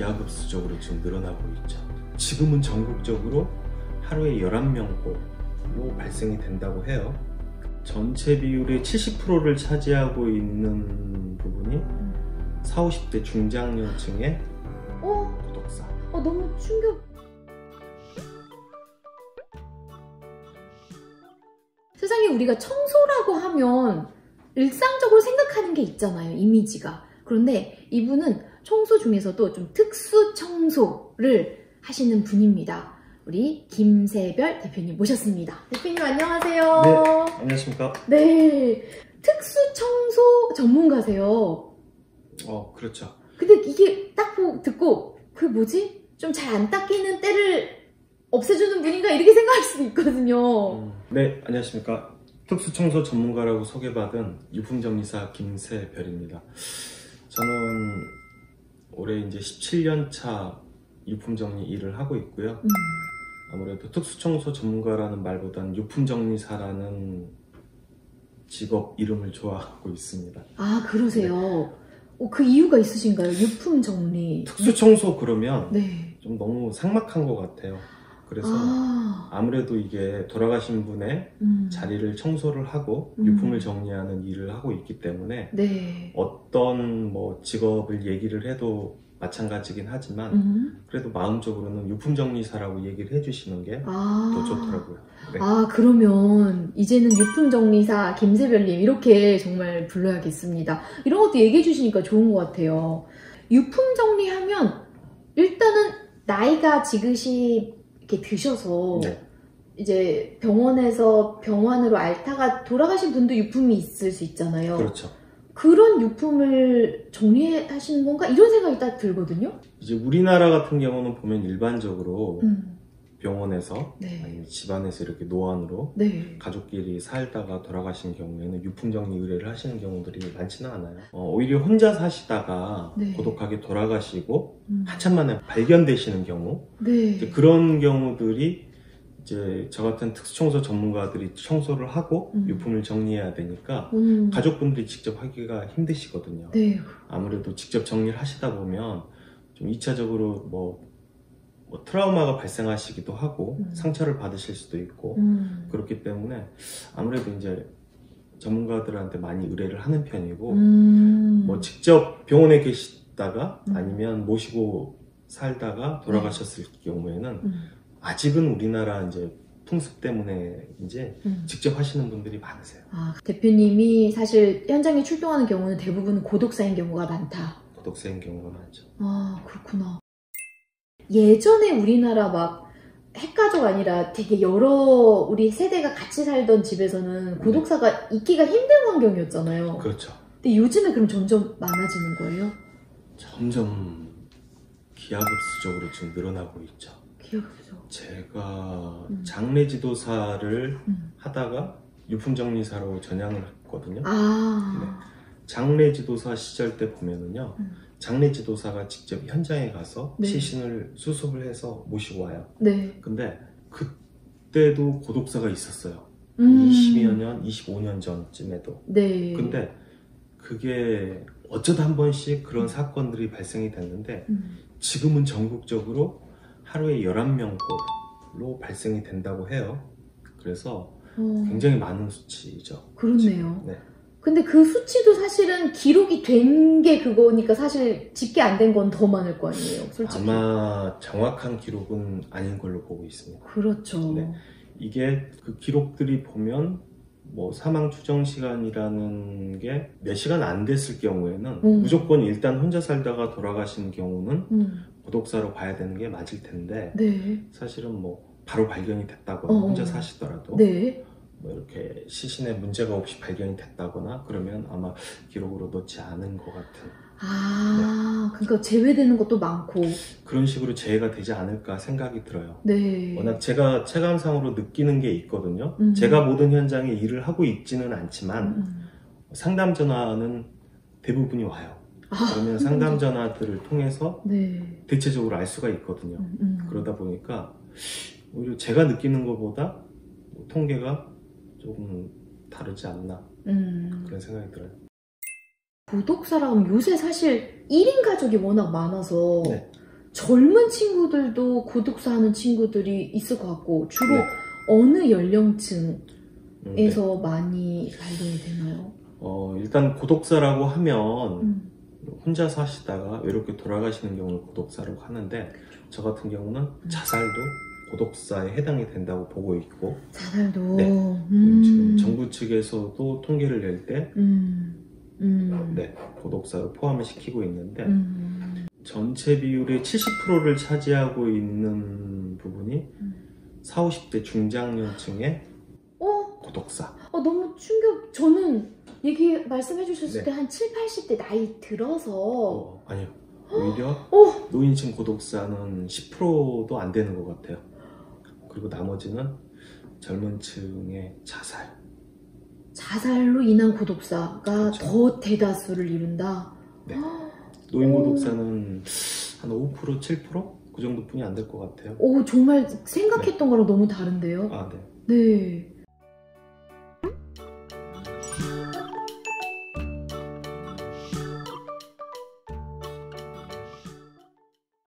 기하급수적으로 지금 늘어나고 있죠. 지금은 전국적으로 하루에 11명꼴로 발생이 된다고 해요. 전체 비율의 70%를 차지하고 있는 부분이 40, 50대 중장년층의 고독사. 너무 충격. 세상에 우리가 청소라고 하면 일상적으로 생각하는 게 있잖아요, 이미지가. 그런데 이분은 청소 중에서도 좀 특수 청소를 하시는 분입니다. 우리 김세별 대표님 모셨습니다. 대표님 안녕하세요. 네, 안녕하십니까. 네, 특수 청소 전문가세요. 그렇죠. 근데 이게 딱 듣고 그 뭐지? 좀 잘 안 닦이는 때를 없애주는 분인가 이렇게 생각할 수도 있거든요. 네, 안녕하십니까. 특수청소 전문가라고 소개받은 유품정리사 김세별입니다. 저는 올해 이제 17년차 유품정리 일을 하고 있고요. 아무래도 특수청소 전문가라는 말보다는 유품정리사라는 직업 이름을 좋아하고 있습니다. 아, 그러세요? 네. 그 이유가 있으신가요? 유품정리. 특수청소 그러면 네. 좀 너무 삭막한 것 같아요. 그래서 아무래도 이게 돌아가신 분의 자리를 청소를 하고 유품을 정리하는 일을 하고 있기 때문에 네. 어떤 뭐 직업을 얘기를 해도 마찬가지긴 하지만 그래도 마음적으로는 유품정리사라고 얘기를 해주시는 게 더 좋더라고요. 네. 그러면 이제는 유품정리사 김세별님 이렇게 정말 불러야겠습니다. 이런 것도 얘기해 주시니까 좋은 것 같아요. 유품정리하면 일단은 나이가 지그시 이렇게 드셔서 네. 이제 병원에서 병환으로 앓다가 돌아가신 분도 유품이 있을 수 있잖아요. 그렇죠. 그런 유품을 정리하시는 건가? 이런 생각이 딱 들거든요. 이제 우리나라 같은 경우는 보면 일반적으로 병원에서 네. 아니면 집안에서 이렇게 노안으로 네. 가족끼리 살다가 돌아가신 경우에는 유품정리 의뢰를 하시는 경우들이 많지는 않아요. 오히려 혼자 사시다가 네. 고독하게 돌아가시고 한참 만에 발견되시는 경우, 네. 이제 그런 경우들이 이제 저 같은 특수청소 전문가들이 청소를 하고 유품을 정리해야 되니까 가족분들이 직접 하기가 힘드시거든요. 네. 아무래도 직접 정리를 하시다 보면 좀 2차적으로 뭐 트라우마가 발생하시기도 하고 상처를 받으실 수도 있고 그렇기 때문에 아무래도 이제 전문가들한테 많이 의뢰를 하는 편이고 뭐 직접 병원에 계시다가 아니면 모시고 살다가 돌아가셨을 경우에는 아직은 우리나라 이제 풍습 때문에 이제 직접 하시는 분들이 많으세요. 대표님이 사실 현장에 출동하는 경우는 대부분 고독사인 경우가 많다. 고독사인 경우가 많죠. 그렇구나. 예전에 우리나라 막 핵가족 아니라 되게 여러 우리 세대가 같이 살던 집에서는 고독사가 있기가 힘든 환경이었잖아요. 그렇죠. 근데 요즘에 그럼 점점 많아지는 거예요? 점점 기하급수적으로 지금 늘어나고 있죠. 기하급수. 제가 장례지도사를 하다가 유품정리사로 전향을 했거든요. 네. 장례지도사 시절 때 보면은요, 장례지도사가 직접 현장에 가서 네. 시신을 수습을 해서 모시고 와요. 네. 근데 그때도 고독사가 있었어요. 20여 년, 25년 전쯤에도. 네. 근데 그게 어쩌다 한 번씩 그런 사건들이 발생이 됐는데 지금은 전국적으로 하루에 11명꼴로 발생이 된다고 해요. 그래서 굉장히 많은 수치죠. 그렇네요. 네. 근데 그 수치도 사실은 기록이 된 게 그거니까 사실 집계 안 된 건 더 많을 거 아니에요, 솔직히. 아마 정확한 기록은 아닌 걸로 보고 있습니다. 그렇죠. 네. 이게 그 기록들이 보면 뭐 사망 추정 시간이라는 게 몇 시간 안 됐을 경우에는 무조건 일단 혼자 살다가 돌아가신 경우는 고독사로 봐야 되는 게 맞을 텐데 네. 사실은 뭐 바로 발견이 됐다거나 혼자 사시더라도 네. 뭐 이렇게 시신에 문제가 없이 발견이 됐다거나 그러면 아마 기록으로 넣지 않은 것 같은. 네. 그러니까 제외되는 것도 많고 그런 식으로 제외가 되지 않을까 생각이 들어요. 네. 워낙 제가 체감상으로 느끼는 게 있거든요. 제가 모든 현장에 일을 하고 있지는 않지만 상담 전화는 대부분이 와요. 그러면 상담 전화들을 통해서 네. 대체적으로 알 수가 있거든요. 그러다 보니까 오히려 제가 느끼는 것보다 통계가 조금 다르지 않나 그런 생각이 들어요. 고독사라고 하면 요새 사실 1인 가족이 워낙 많아서 네. 젊은 친구들도 고독사 하는 친구들이 있을 것 같고 주로 네. 어느 연령층에서 네. 많이 발견이 되나요? 일단 고독사라고 하면 혼자서 하시다가 외롭게 돌아가시는 경우를 고독사라고 하는데 저같은 경우는 자살도 고독사에 해당이 된다고 보고 있고 자살도 네. 지금 정부 측에서도 통계를 낼 때 네, 고독사를 포함을 시키고 있는데 전체 비율의 70%를 차지하고 있는 부분이 40, 50대 중장년층의 고독사. 너무 충격. 저는 말씀해 주셨을 네. 때 한 7, 80대 나이 들어서 아니요. 오히려 노인층 고독사는 10%도 안 되는 것 같아요. 그리고 나머지는 젊은 층의 자살로 인한 고독사가 그렇죠. 더 대다수를 이룬다. 네. 노인 고독사는 한 5%, 7%? 그 정도뿐이 안 될 것 같아요. 정말 생각했던 거랑 너무 다른데요? 아, 네. 네.